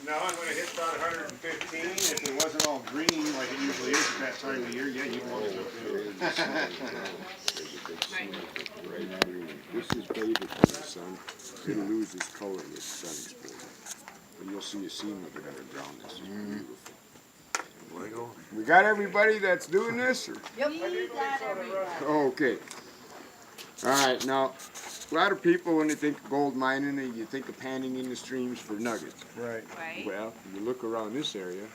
No, I'm going to hit about 115. If it wasn't all green like it usually is at that time of year, yeah, you'd want to do it. This is faded from the sun. It'll lose its color with sun exposure. But you'll see a seam of it underground. This is beautiful. We got everybody that's doing this? Or? Yep. We got everybody. Okay. All right, now, a lot of people, when they think of gold mining, you think of panning in the streams for nuggets. Right. Well, you look around this area,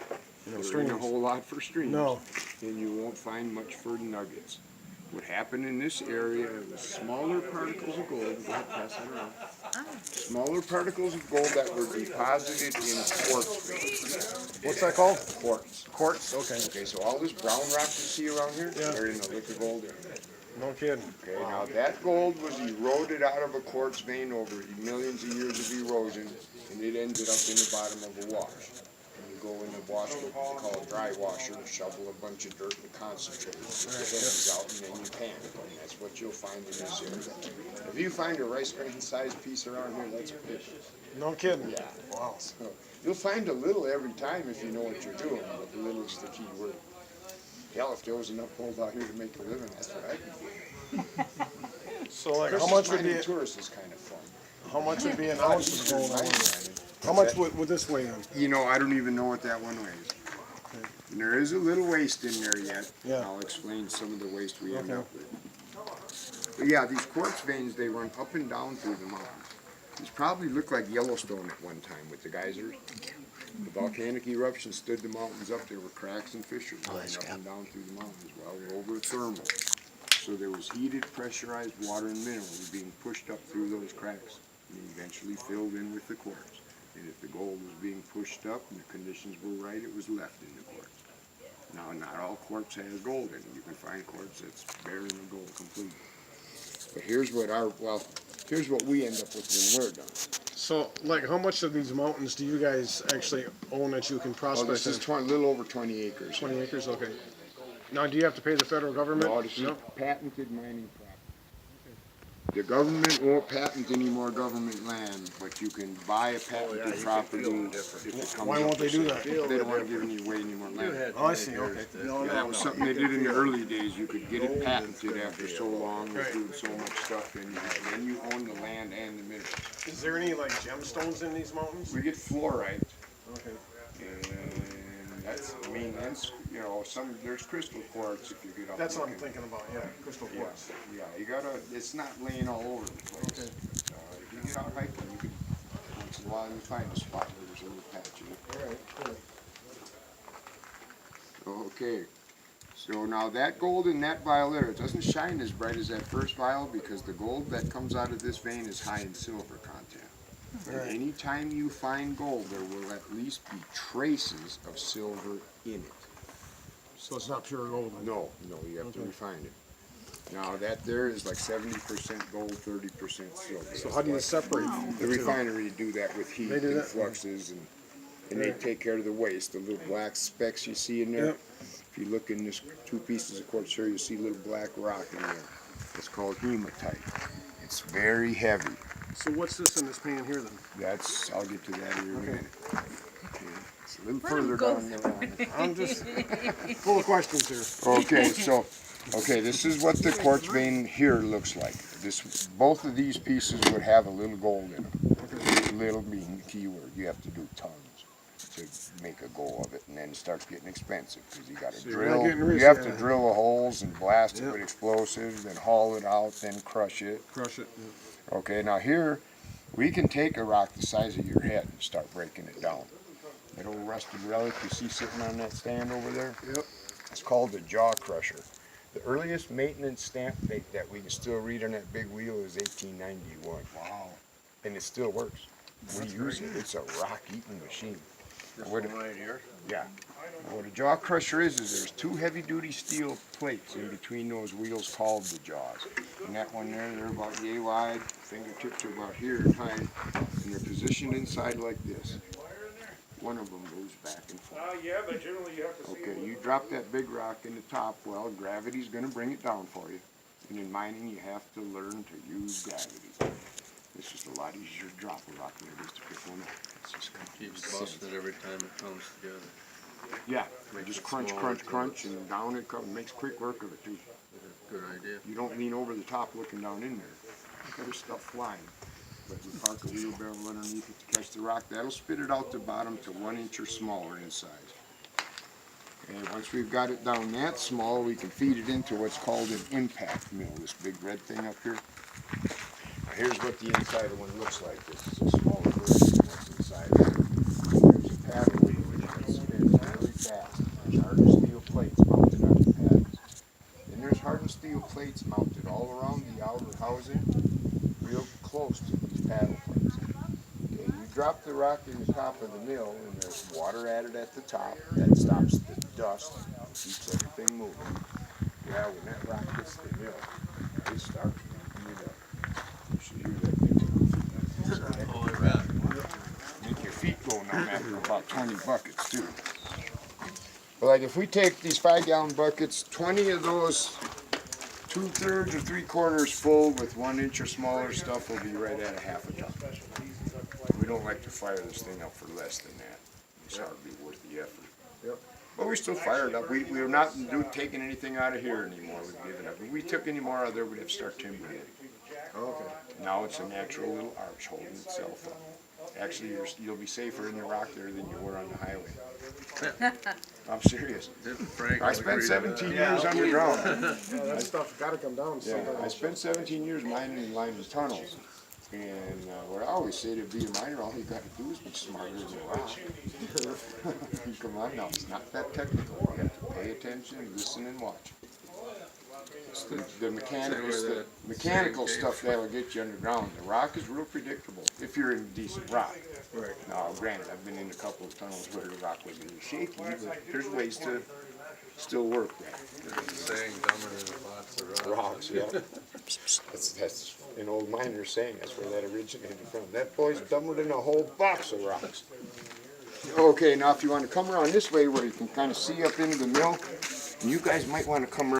there streams. ain't a whole lot for streams. No. And you won't find much for nuggets. What happened in this area was smaller particles of gold. Go ahead, pass that around. Smaller particles of gold that were deposited in quartz veins. What's that called? Quartz. Quartz? Okay. Okay, so all this brown rock you see around here, they're in the liquid gold area. No kidding. Okay, now that gold was eroded out of a quartz vein over millions of years of erosion, and it ended up in the bottom of a wash. And you go in the wash, what they call a dry washer, shovel a bunch of dirt and concentrate, get the veins out, and then you pan it. And that's what you'll find in this area. If you find a rice grain sized piece around here, that's a fish. No kidding. Yeah. Wow. So you'll find a little every time if you know what you're doing, but the little is the key word. Hell, if there was enough gold out here to make a living, that's what I'd be doing. So, like, how much would be? Tourists is kind of fun. How much would be an ounce of gold? How much would this weigh in? You know, I don't even know what that one weighs. Okay. And there is a little waste in there yet. Yeah. I'll explain some of the waste we end up with. But yeah, these quartz veins, they run up and down through the mountains. These probably look like Yellowstone at one time with the geysers. The volcanic eruption stood the mountains up. There were cracks and fissures going up and down through the mountains. Well, we're over thermal. So there was heated, pressurized water and minerals being pushed up through those cracks and eventually filled in with the quartz. And if the gold was being pushed up and the conditions were right, it was left in the quartz. Now, not all quartz has gold in it. You can find quartz that's barren of gold completely. But here's what we end up with when we're done. So, like, how much of these mountains do you guys actually own that you can prospect? Well, this is a little over 20 acres. 20 acres, okay. Now, do you have to pay the federal government? No, this is patented mining property. The government won't patent any more government land, but you can buy a patented property if it comes Why won't they do that? They don't want to give away any more land. Oh, I see, okay. Yeah, that was something they did in the early days. You could get it patented after so long, Right. doing so much stuff, and then you own the land and the minerals. Is there any, like, gemstones in these mountains? We get fluorite, Okay. and that's, you know, there's crystal quartz if you get up. That's what I'm looking. thinking about, yeah, crystal quartz. Yeah, you gotta, it's not laying all over the place. Okay. If you get out hiking, you can, once in a while, you find a spot where there's a little patch in it. All right, Okay, so now that gold in that vial there, it doesn't shine as bright as that first vial because the gold that comes out of this vein is high in silver content. And Right. anytime you find gold, there will at least be traces of silver in it. So it's not pure gold then? No, you have to refine it. Now that there is like 70% gold, 30% silver. So how do you separate The refinery do that with heat They do and that? fluxes and they take care of the waste. The little black specks you see in there. Yep. If you look in this 2 pieces of quartz here, you see a little black rock in there. It's called hematite. It's very heavy. So what's this in this pan here then? I'll get to that here in a minute. Okay. It's a little Let him further go down the line. I'm just full of questions here. Okay, this is what the quartz vein here looks like. Both of these pieces would have a little gold in them. Little being the key word. You have to do tons to make a go of it, and then it starts getting expensive because you got to drill. You have to drill the holes and blast it with explosives, then haul it out, then crush it. Crush it. Okay, now here we can take a rock the size of your head and start breaking it down. That old rusted relic you see sitting on that stand over there? Yep. It's called the jaw crusher. The earliest maintenance stamp date that we can still read on that big wheel is 1891. Wow. And it still works. We use it. It's a rock-eating machine. This one right here? Yeah. What a jaw crusher is there's 2 heavy-duty steel plates in between those wheels called the jaws. And that one there, they're about yay wide, fingertips are about here in height, and they're positioned inside like this. One of them goes back and forth. Yeah, but generally you have to Okay, you drop that big rock in the top, well, gravity's gonna bring it down for you. And in mining, you have to learn to use gravity. It's just a lot easier to drop a rock than it is to pick one up. It's just Keeps busting it every time it comes together. yeah, Makes just it crunch, smaller crunch, too. crunch, and down it comes. Makes quick work of it too. Good idea. You don't lean over the top looking down in there. There's stuff flying. But you park a wheelbarrow underneath it to catch the rock. That'll spit it out the bottom to 1 inch or smaller in size. And once we've got it down that small, we can feed it into what's called an impact mill, this big red thing up here. Now here's what the inside of one looks like. This is a smaller version of what's inside. There's a paddle wheel that spins really fast. There's hardened steel plates mounted on the paddles. And there's hardened steel plates mounted all around the outer housing, real close to these paddle plates. Okay, you drop the rock in the top of the mill, and there's water added at the top. That stops the dust, keeps everything moving. Yeah, when that rock hits the mill, it starts to heat up. You should hear that thing. Oh, I bet. Make your feet go numb after about 20 buckets, too. But like if we take these 5-gallon buckets, 20 of those 2/3 or 3/4 full with 1 inch or smaller stuff will be right at a half a ton. We don't like to fire this thing up for less than that. It's hardly worth the effort. Yep. But we still fire it up. We're not taking anything out of here anymore. We've given up. If we took any more out of there, we'd have to start timbering it. Okay. Now it's a natural little arch holding itself up. Actually, you'll be safer in the rock there than you were on the highway. I'm serious. Frank I will spent agree to 17 that. years underground. Yeah, that stuff's gotta come down Yeah, I sometime. spent 17 years mining and lining tunnels. And what I always say to be a miner, all you got to do is be smarter than a rock. Come on now, it's not that technical. You have to pay attention, listen, and watch. It's the mechanical stuff that'll get you underground. The rock is real predictable if you're in decent rock. Right. Now, granted, I've been in a couple of tunnels where the rock was a little shaky, but there's ways to still work that. There's a saying, dumber than a box of rocks. Rocks, yeah. That's an old miner saying, that's where that originated from. That boy's dumber than a whole box of rocks. Okay, now if you want to come around this way where you can kind of see up into the mill, you guys might want to come around